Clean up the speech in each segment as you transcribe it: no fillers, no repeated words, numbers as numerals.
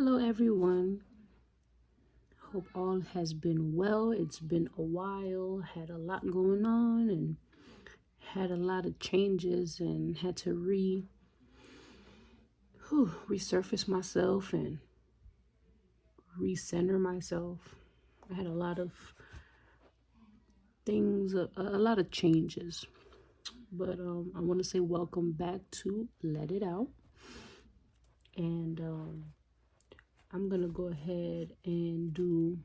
Hello everyone. Hope all has been well. It's been a while. Had a lot going on and had a lot of changes and had to resurface myself and recenter myself. I had a lot of things, a lot of changes. But I want to say welcome back to Let It Out. And I'm going to go ahead and do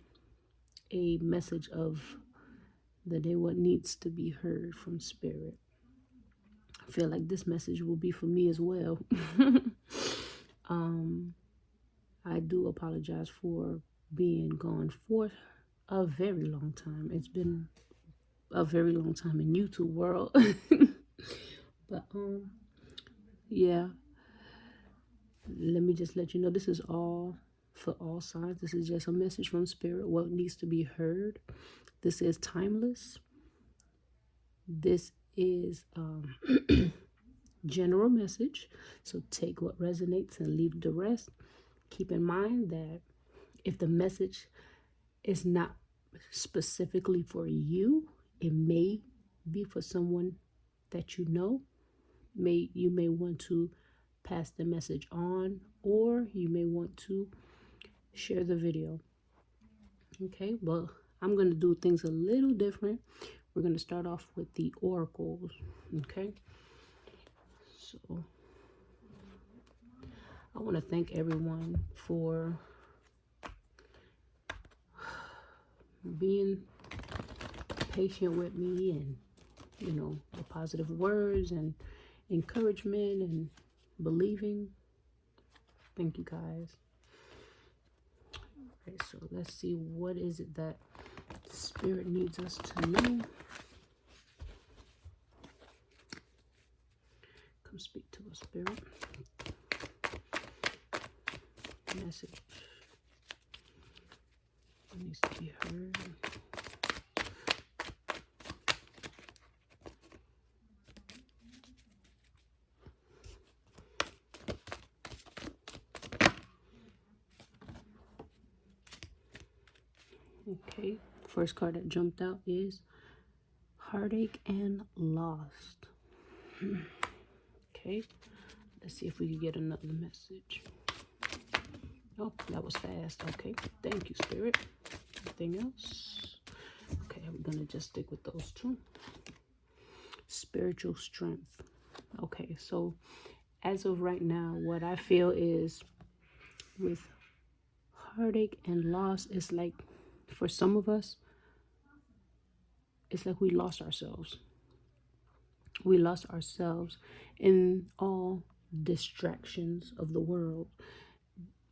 a message of the day, what needs to be heard from Spirit. I feel like this message will be for me as well. I do apologize for being gone for a very long time. It's been a very long time in YouTube world. But yeah, let me just let you know, this is all for all signs. This is just a message from Spirit, what needs to be heard. This is timeless. This is general message, so take what resonates and leave the rest. Keep in mind that if the message is not specifically for you, it may be for someone that you know. You may want to pass the message on, or you may want to share the video. Okay, well, I'm going to do things a little different. We're going to start off with the oracles. Okay, so I want to thank everyone for being patient with me, and the positive words and encouragement and believing. Thank you guys. Okay, so let's see, what is it that Spirit needs us to know? Come speak to us, Spirit. Message needs to be heard. Okay, first card that jumped out is Heartache and Loss. Okay, let's see if we can get another message. Oh, that was fast. Okay, thank you, Spirit. Anything else? Okay, I'm gonna just stick with those two. Spiritual strength. Okay, so as of right now, what I feel is with heartache and loss, it's like, for some of us, it's like we lost ourselves. We lost ourselves in all distractions of the world.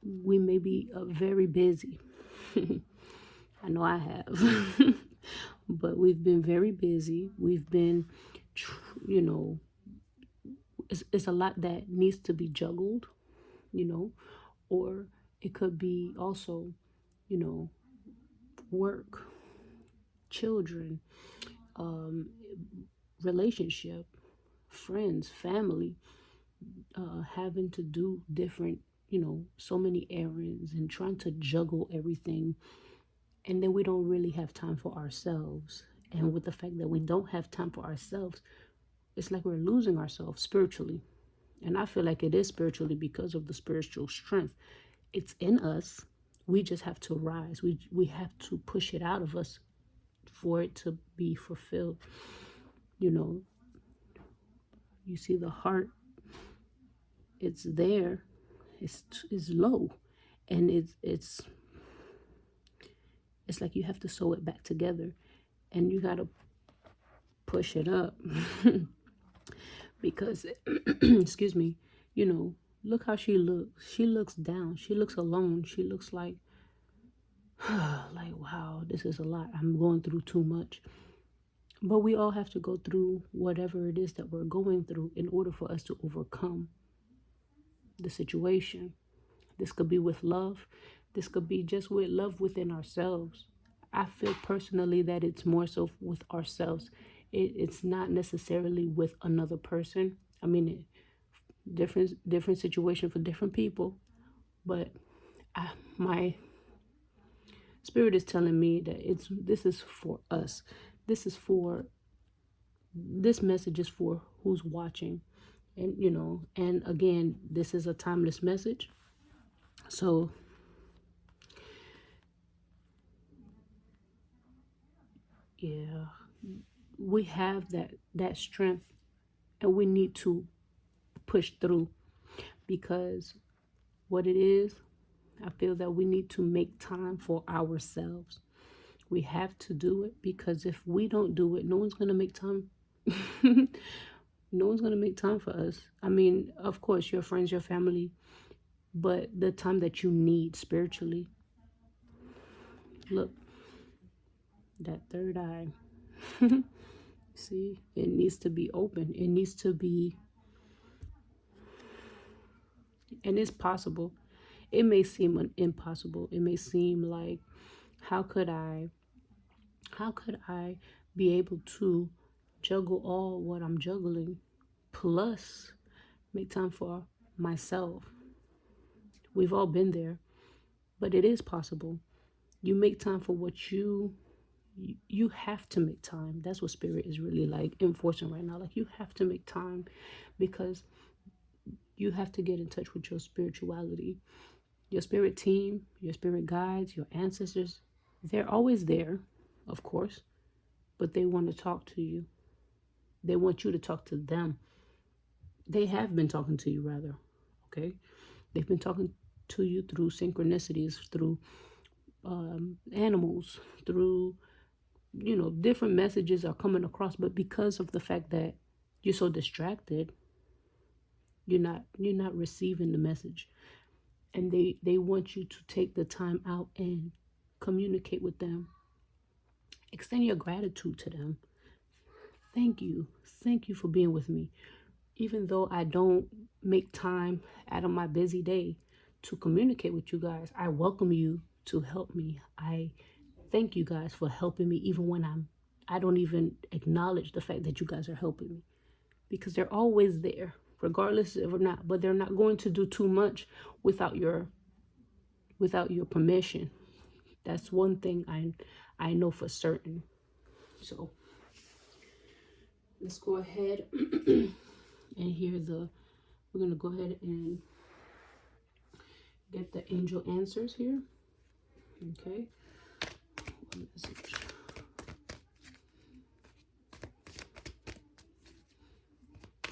We may be very busy. I know I have. But we've been very busy. We've been, it's a lot that needs to be juggled, or it could be also, work, children, relationship, friends, family, having to do different, so many errands and trying to juggle everything. And then we don't really have time for ourselves. And with the fact that we don't have time for ourselves, it's like we're losing ourselves spiritually. And I feel like it is spiritually because of the spiritual strength. It's in us. We just have to rise. We have to push it out of us for it to be fulfilled. You see the heart, it's there. It's low. And it's like you have to sew it back together. And you got to push it up. Because, excuse me, look how she looks. She looks down. She looks alone. She looks like, wow, this is a lot. I'm going through too much. But we all have to go through whatever it is that we're going through in order for us to overcome the situation. This could be with love. This could be just with love within ourselves. I feel personally that it's more so with ourselves. It's not necessarily with another person. I mean, different situation for different people. But My spirit is telling me that this is for us. This is for this message is for who's watching. And and again, this is a timeless message. So yeah, we have that strength, and we need to push through, because what it is, I feel that we need to make time for ourselves. We have to do it, because if we don't do it, no one's going to make time. No one's going to make time for us. I mean, of course, your friends, your family, but the time that you need spiritually. Look, that third eye. See, it needs to be open. It needs to be, and it's possible. It may seem impossible. It may seem like, how could I be able to juggle all what I'm juggling, plus make time for myself? We've all been there, but it is possible. You make time for what you have to make time. That's what spirit is really like enforcing right now. Like, you have to make time, because you have to get in touch with your spirituality. Your spirit team, your spirit guides, your ancestors, they're always there, of course, but they want to talk to you. They want you to talk to them. They have been talking to you, rather. Okay? They've been talking to you through synchronicities, through animals, through, different messages are coming across. But because of the fact that you're so distracted, you're not receiving the message. And they want you to take the time out and communicate with them. Extend your gratitude to them. Thank you for being with me. Even though I don't make time out of my busy day to communicate with you guys, I welcome you to help me. I thank you guys for helping me, even when I don't even acknowledge the fact that you guys are helping me, because they're always there, regardless of or not. But they're not going to do too much without your permission. That's one thing I know for certain. So let's go ahead and we're gonna go ahead and get the angel answers here. Okay. One message.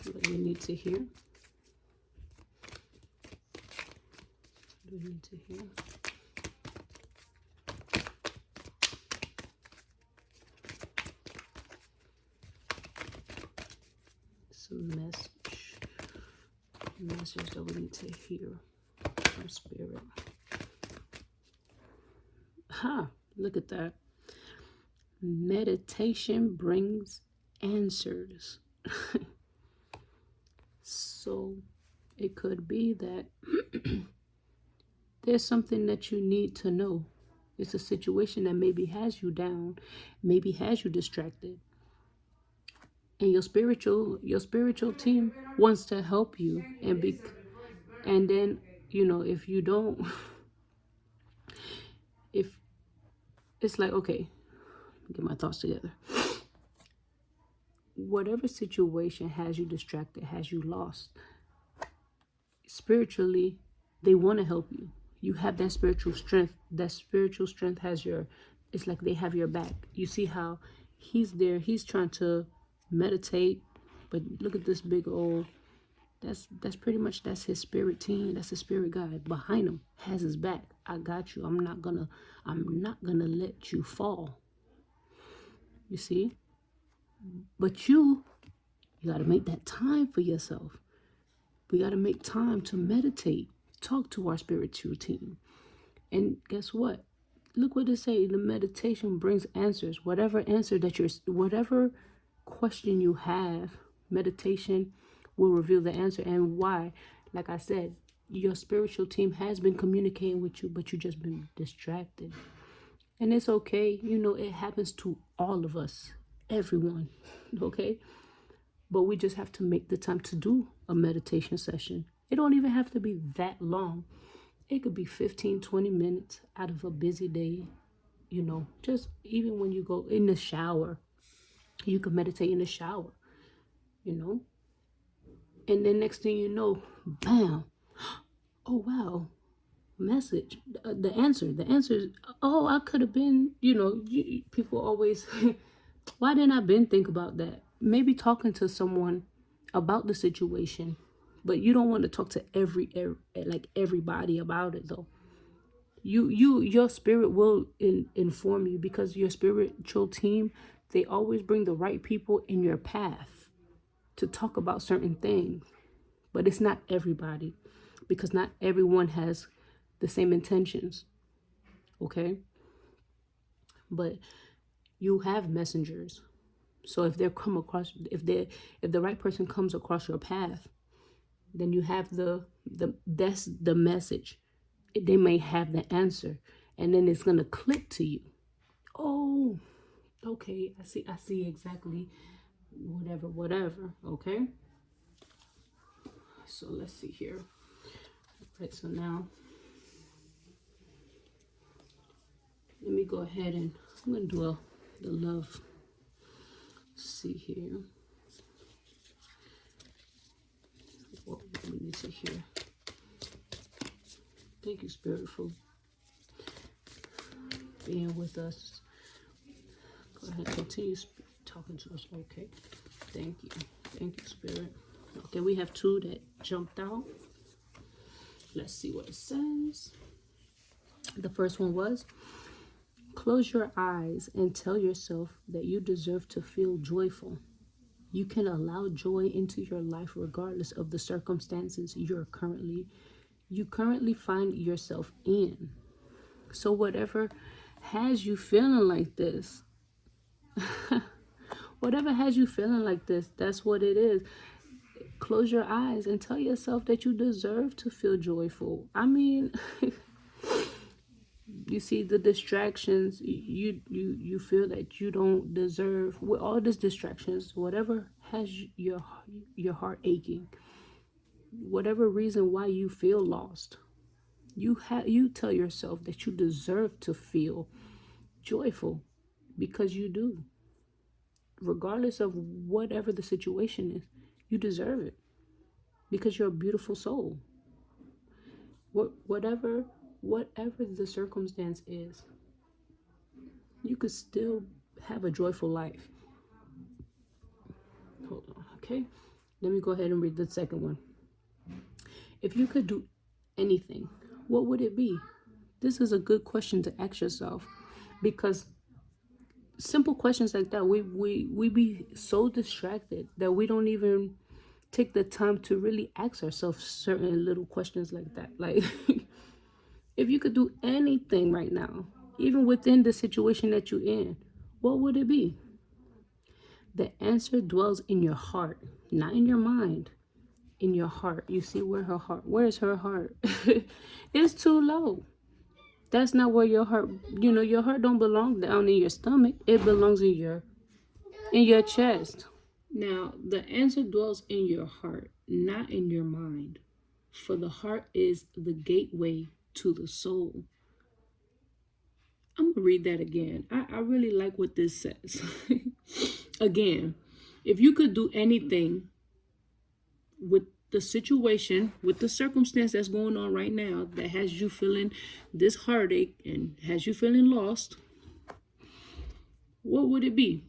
What do we need to hear? What do we need to hear? Some message that we need to hear from spirit. Look at that. Meditation brings answers. So it could be that there's something that you need to know. It's a situation that maybe has you down, maybe has you distracted. And your spiritual team wants to help you, and then, if you don't, if it's like, okay, get my thoughts together. Whatever situation has you distracted, has you lost, spiritually, they want to help you. You have that spiritual strength. That spiritual strength it's like they have your back. You see how he's there. He's trying to meditate, but look at this big old, that's pretty much, that's his spirit team. That's his spirit guide behind him, has his back. I got you. I'm not gonna let you fall. You see? But you got to make that time for yourself. We got to make time to meditate, talk to our spiritual team. And guess what? Look what it say. The meditation brings answers. Whatever question you have, meditation will reveal the answer. And why? Like I said, your spiritual team has been communicating with you, but you just been distracted. And it's okay. It happens to all of us, everyone. Okay? But we just have to make the time to do a meditation session. It don't even have to be that long. It could be 15, 20 minutes out of a busy day, just even when you go in the shower, you can meditate in the shower, you know. And then next thing you know, bam, oh wow, message, the answer is, oh, I could have been, people always, why didn't I been think about that? Maybe talking to someone about the situation, but you don't want to talk to everybody about it though. Your spirit will inform you, because your spiritual team, they always bring the right people in your path to talk about certain things. But it's not everybody, because not everyone has the same intentions. Okay? But you have messengers. So if the right person comes across your path, then you have that's the message. They may have the answer, and then it's gonna click to you. Oh, okay, I see exactly, whatever. Okay. So let's see here. Right, so now let me go ahead and I'm gonna do the love. Let's see here. What we need to hear. Thank you, Spirit, for being with us. Go ahead and continue talking to us. Okay. Thank you. Thank you, Spirit. Okay, we have 2 that jumped out. Let's see what it says. The first one was, close your eyes and tell yourself that you deserve to feel joyful. You can allow joy into your life regardless of the circumstances you currently find yourself in. So whatever has you feeling like this, that's what it is. Close your eyes and tell yourself that you deserve to feel joyful. I mean, you see the distractions, you feel that you don't deserve, with all these distractions, whatever has your heart aching, whatever reason why you feel lost, you tell yourself that you deserve to feel joyful, because you do. Regardless of whatever the situation is, you deserve it, because you're a beautiful soul. Whatever the circumstance is, you could still have a joyful life. Hold on, okay? Let me go ahead and read the second one. If you could do anything, what would it be? This is a good question to ask yourself, because simple questions like that, we be so distracted that we don't even take the time to really ask ourselves certain little questions like that. Like, if you could do anything right now, even within the situation that you're in, what would it be? The answer dwells in your heart, not in your mind. In your heart. You see where's her heart? It's too low. That's not where your heart, your heart don't belong down in your stomach. It belongs in your chest. Now, the answer dwells in your heart, not in your mind. For the heart is the gateway to the soul. I'm going to read that again. I really like what this says. Again, if you could do anything with the situation, with the circumstance that's going on right now that has you feeling this heartache and has you feeling lost, what would it be?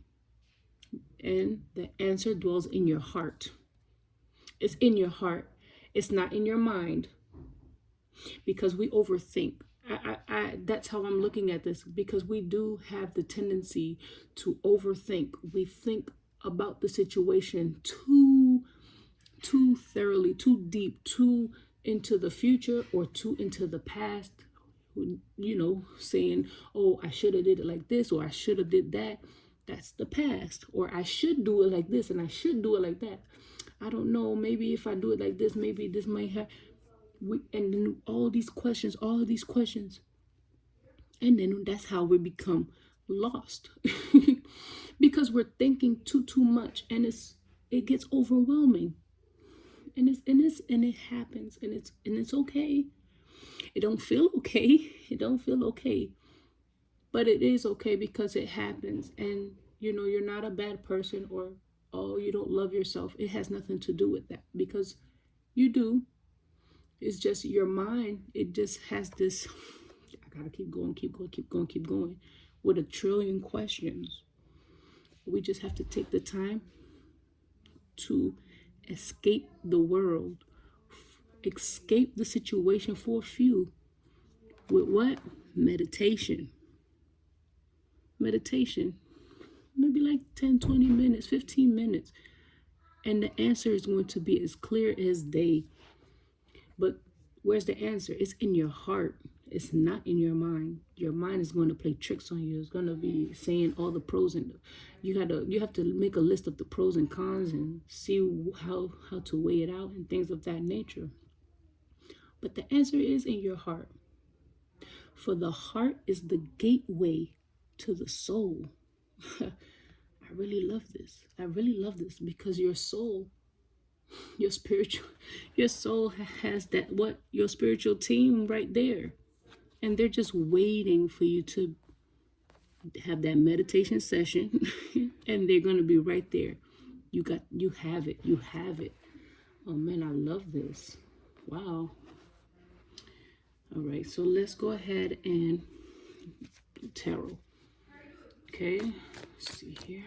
And the answer dwells in your heart. It's in your heart. It's not in your mind, because we overthink. That's how I'm looking at this, because we do have the tendency to overthink. We think about the situation too thoroughly, too deep, too into the future or too into the past, saying, oh, I should have did it like this, or I should have did that. That's the past. Or I should do it like this and I should do it like that. I don't know, maybe if I do it like this, maybe this might have, and then all these questions, and then that's how we become lost. Because we're thinking too much, and it gets overwhelming. And it happens, and it's okay. It don't feel okay. It don't feel okay. But it is okay because it happens. And, you're not a bad person, or, oh, you don't love yourself. It has nothing to do with that, because you do. It's just your mind. It just has this, I gotta keep going, keep going, keep going, keep going, with a trillion questions. We just have to take the time to escape the world, escape the situation for a few. With what? Meditation. Maybe like 10, 20 minutes, 15 minutes. And the answer is going to be as clear as day. But where's the answer? It's in your heart. It's not in your mind. Your mind is going to play tricks on you. It's going to be saying all the pros, and you have to make a list of the pros and cons and see how to weigh it out and things of that nature. But the answer is in your heart. For the heart is the gateway to the soul. I really love this. I really love this, because your soul, your soul has that, your spiritual team right there. And they're just waiting for you to have that meditation session. And they're going to be right there. You have it. Oh man, I love this. Wow. All right, so let's go ahead and do tarot. Okay, let's see here.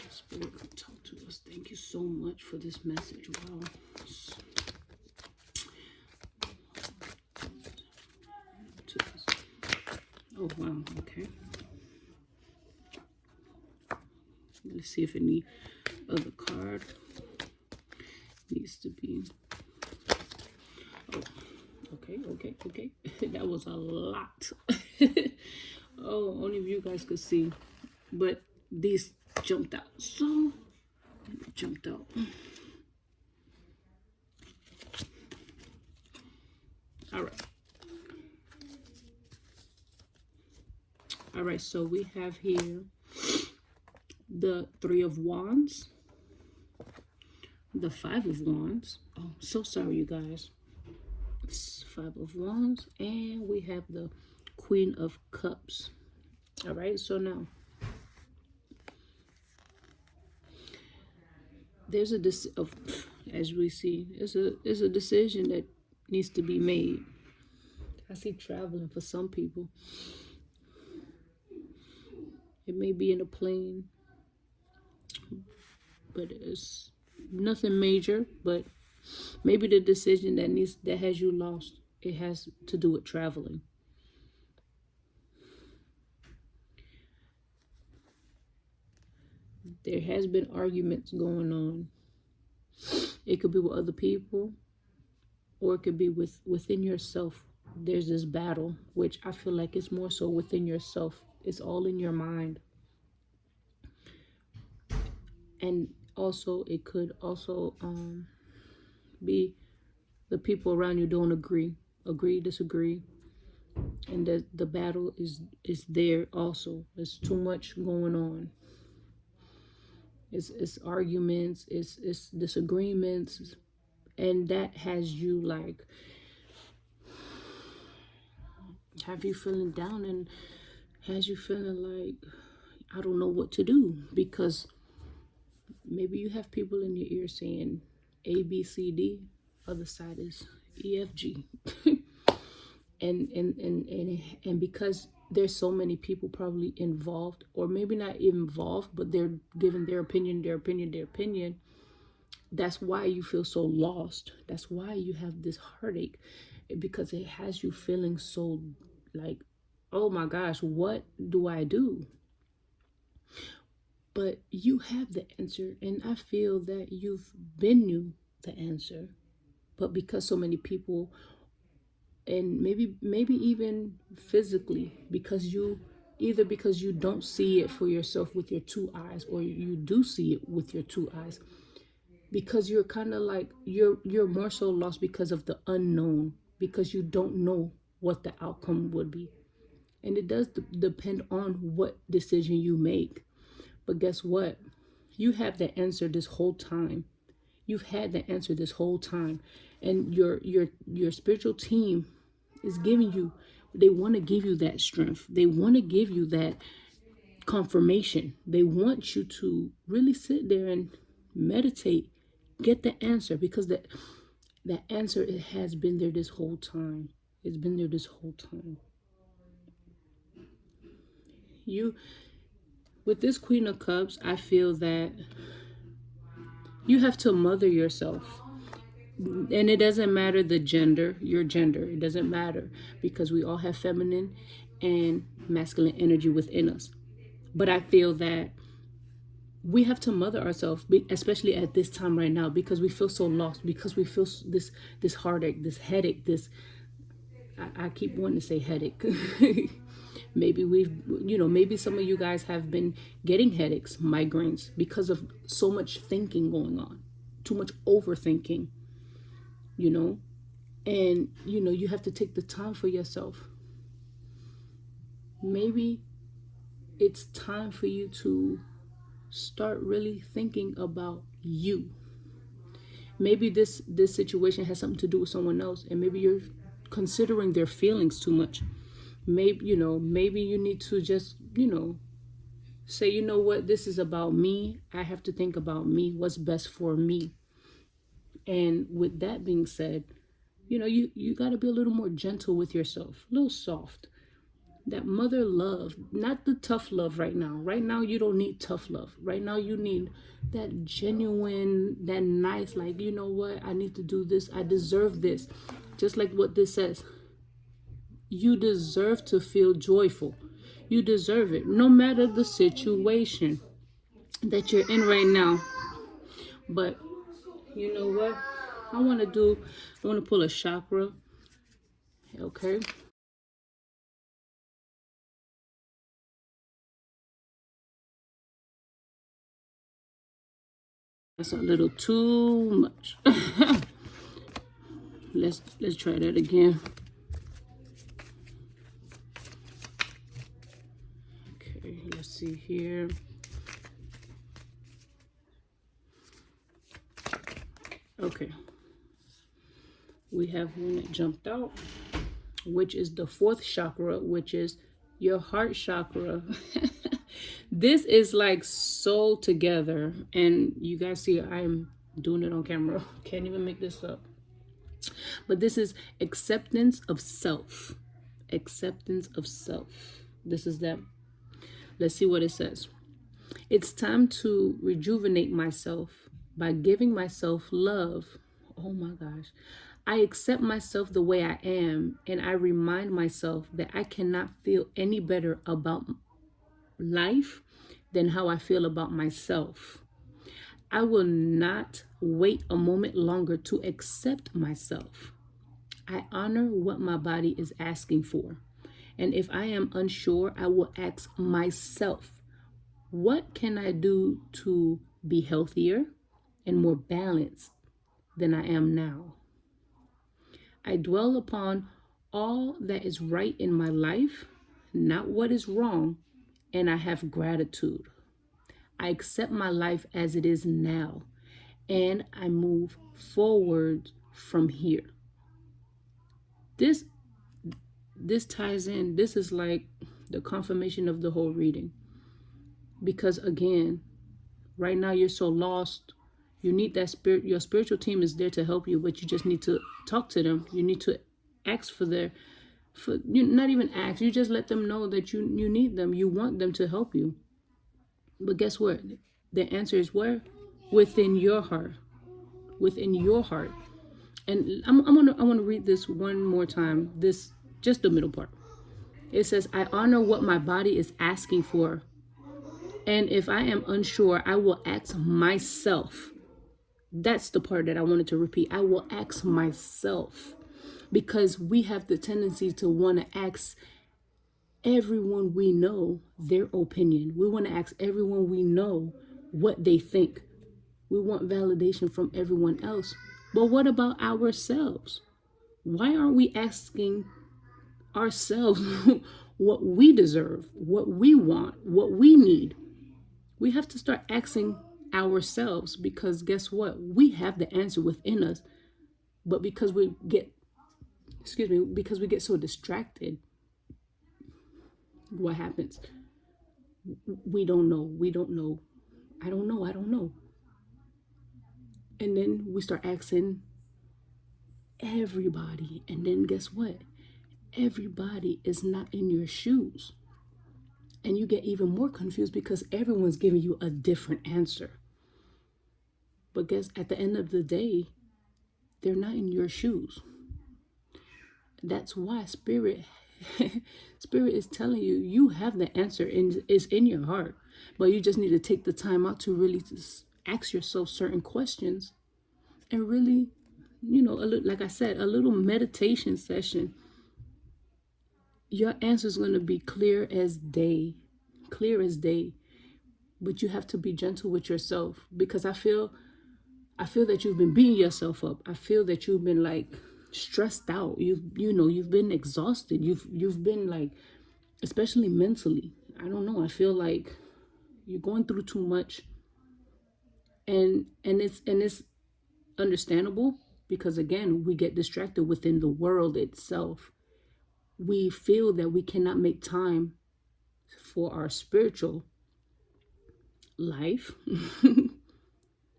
Spirit, talk to us. Thank you so much for this message. Wow. Oh, wow. Okay. Let's see if any other card needs to be. Oh, okay. That was a lot. Oh, only if you guys could see. But these jumped out. So, it jumped out. All right. All right, so we have here the Three of Wands, the Five of Wands. Oh, so sorry, you guys. Five of Wands, and we have the Queen of Cups. All right, so now there's as we see, it's a decision that needs to be made. I see traveling for some people. It may be in a plane, but it's nothing major. But maybe the decision that has you lost, it has to do with traveling. There has been arguments going on. It could be with other people, or it could be within yourself. There's this battle, which I feel like it's more so within yourself. It's all in your mind. And also, it could also be the people around you don't agree, disagree. And the battle is there also. There's too much going on. It's arguments, it's disagreements, and that has you like, have you feeling down, and has you feeling like, I don't know what to do, because maybe you have people in your ear saying A, B, C, D, other side is E, F, G. and because there's so many people probably involved, or maybe not involved, but they're giving their opinion. That's why you feel so lost. That's why you have this heartache, because it has you feeling so like, oh my gosh, what do I do? But you have the answer, and I feel that you've been knew the answer, but because so many people, and maybe even physically, because you don't see it for yourself with your two eyes, or you do see it with your two eyes, because you're kind of like, you're more so lost because of the unknown, because you don't know what the outcome would be. And it does depend on what decision you make. But guess what? You have the answer this whole time. You've had the answer this whole time. And your spiritual team is giving you, they want to give you that strength. They want to give you that confirmation. They want you to really sit there and meditate, get the answer, because that answer, it has been there this whole time. It's been there this whole time. You, with this Queen of Cups, I feel that you have to mother yourself. And it doesn't matter the gender, your gender. It doesn't matter, because we all have feminine and masculine energy within us. But I feel that we have to mother ourselves, especially at this time right now, because we feel so lost, because we feel this heartache, this headache, this, I keep wanting to say headache. Maybe maybe some of you guys have been getting headaches, migraines, because of so much thinking going on, too much overthinking, and you have to take the time for yourself. Maybe it's time for you to start really thinking about you. Maybe this situation has something to do with someone else, and maybe you're considering their feelings too much. Maybe you need to just, say, you know what, this is about me. I have to think about me, what's best for me. And with that being said, you got to be a little more gentle with yourself, a little soft. That mother love, not the tough love right now. Right now, you don't need tough love. Right now, you need that genuine, that nice, like, you know what, I need to do this. I deserve this. Just like what this says. You deserve to feel joyful. You deserve it, no matter the situation that you're in right now. But you know what? I want to pull a chakra. Okay. That's a little too much. Let's try that again. Okay, let's see here. Okay. We have one that jumped out, which is the fourth chakra, which is your heart chakra. This is like so together, and you guys see I'm doing it on camera. Can't even make this up. But this is acceptance of self. Acceptance of self. This is that. Let's see what it says. It's time to rejuvenate myself by giving myself love. Oh my gosh. I accept myself the way I am, and I remind myself that I cannot feel any better about life than how I feel about myself. I will not wait a moment longer to accept myself. I honor what my body is asking for. And if I am unsure, I will ask myself, what can I do to be healthier and more balanced than I am now? I dwell upon all that is right in my life, not what is wrong, and I have gratitude. I accept my life as it is now, and I move forward from here. This ties in. This is like the confirmation of the whole reading. Because again, right now you're so lost. You need that spirit. Your spiritual team is there to help you, but you just need to talk to them. You need to ask not even ask. You just let them know that you need them. You want them to help you. But guess what? The answer is where? Within your heart. Within your heart. And I want to read this one more time. This, just the middle part. It says, I honor what my body is asking for. And if I am unsure, I will ask myself. That's the part that I wanted to repeat. I will ask myself. Because we have the tendency to want to ask everyone we know their opinion. We want to ask everyone we know what they think. We want validation from everyone else. But what about ourselves? Why aren't we asking ourselves what we deserve, what we want, what we need? We have to start asking ourselves, because guess what? We have the answer within us. But because because we get so distracted, what happens? We don't know. We don't know. I don't know. I don't know. And then we start asking everybody. And then guess what? Everybody is not in your shoes. And you get even more confused because everyone's giving you a different answer. But guess at the end of the day, they're not in your shoes. That's why spirit is telling you, you have the answer and it's in your heart. But you just need to take the time out to really just ask yourself certain questions and really, like I said, a little meditation session. Your answer is going to be clear as day. But you have to be gentle with yourself, because I feel that you've been beating yourself up. I feel that you've been like stressed out. You've been exhausted. You've been like, especially mentally. I don't know. I feel like you're going through too much, and it's understandable, because again, we get distracted within the world itself. We feel that we cannot make time for our spiritual life,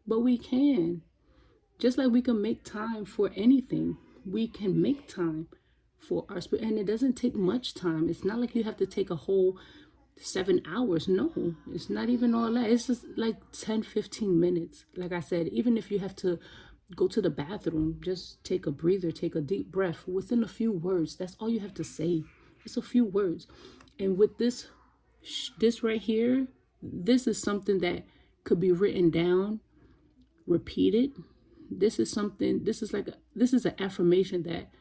but we can. Just like we can make time for anything, we can make time for our spirit. And it doesn't take much time. It's not like you have to take a whole 7 hours. No, it's not even all that. It's just like 10-15 minutes. Like I said, even if you have to go to the bathroom, just take a breather, take a deep breath within a few words. That's all you have to say. It's a few words. And with this right here, this is something that could be written down, repeated. This is an affirmation that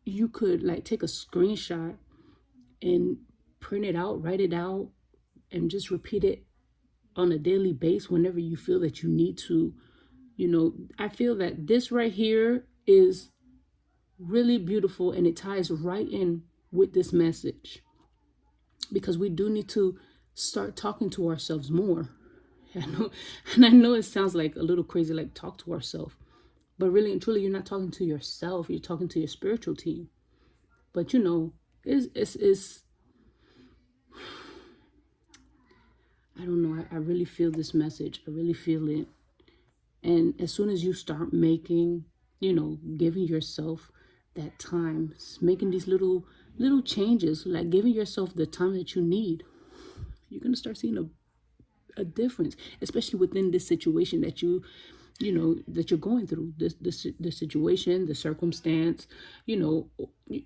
you could like take a screenshot and print it out, write it out, and just repeat it on a daily basis whenever you feel that you need to. I feel that this right here is really beautiful, and it ties right in with this message, because we do need to start talking to ourselves more. I know it sounds like a little crazy, like talk to ourselves, but really and truly, you're not talking to yourself. You're talking to your spiritual team. But it's I don't know. I really feel this message. I really feel it. And as soon as you start making, giving yourself that time, making these little changes, like giving yourself the time that you need, you're gonna start seeing a difference, especially within this situation that that you're going through, the situation, the circumstance,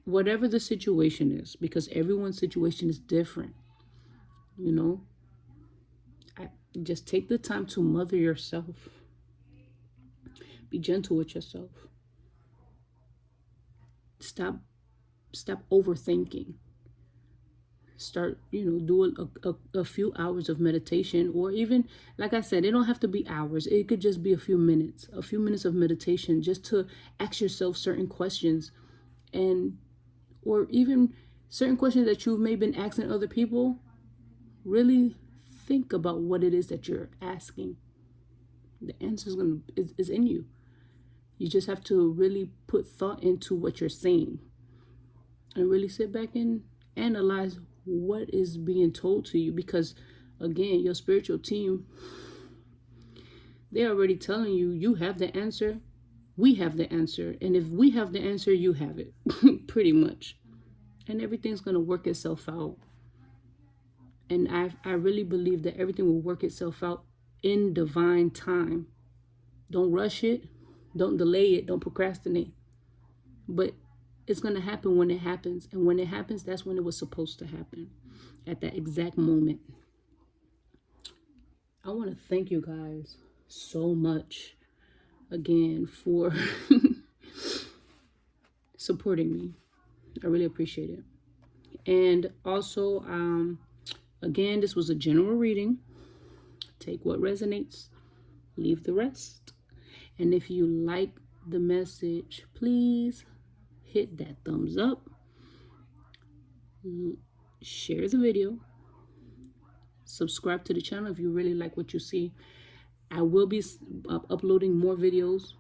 whatever the situation is, because everyone's situation is different. I just take the time to mother yourself. Be gentle with yourself. Stop overthinking. Start, do a few hours of meditation, or even, like I said, it don't have to be hours. It could just be a few minutes of meditation, just to ask yourself certain questions, or even certain questions that you've maybe been asking other people. Really think about what it is that you're asking. The answer is in you. You just have to really put thought into what you're saying, and really sit back and analyze what is being told to you, because again, your spiritual team, they're already telling you, you have the answer, we have the answer, and if we have the answer, you have it. Pretty much. And everything's going to work itself out. And I really believe that everything will work itself out in divine time. Don't rush it, don't delay it, don't procrastinate. But it's going to happen when it happens. And when it happens, that's when it was supposed to happen, at that exact moment. I want to thank you guys so much again for supporting me. I really appreciate it. And also, again, this was a general reading. Take what resonates, leave the rest. And if you like the message, please hit that thumbs up, share the video, subscribe to the channel if you really like what you see. I will be uploading more videos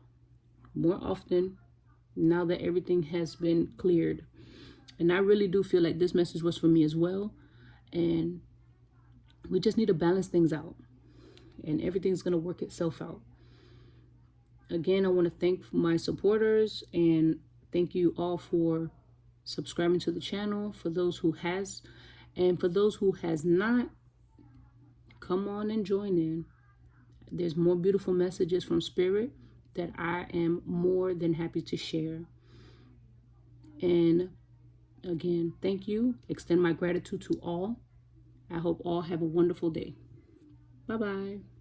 more often now that everything has been cleared. And I really do feel like this message was for me as well. And we just need to balance things out, and everything's going to work itself out. Again, I want to thank my supporters, and thank you all for subscribing to the channel. For those who has, and for those who has not, come on and join in. There's more beautiful messages from Spirit that I am more than happy to share. And again, thank you. Extend my gratitude to all. I hope all have a wonderful day. Bye-bye.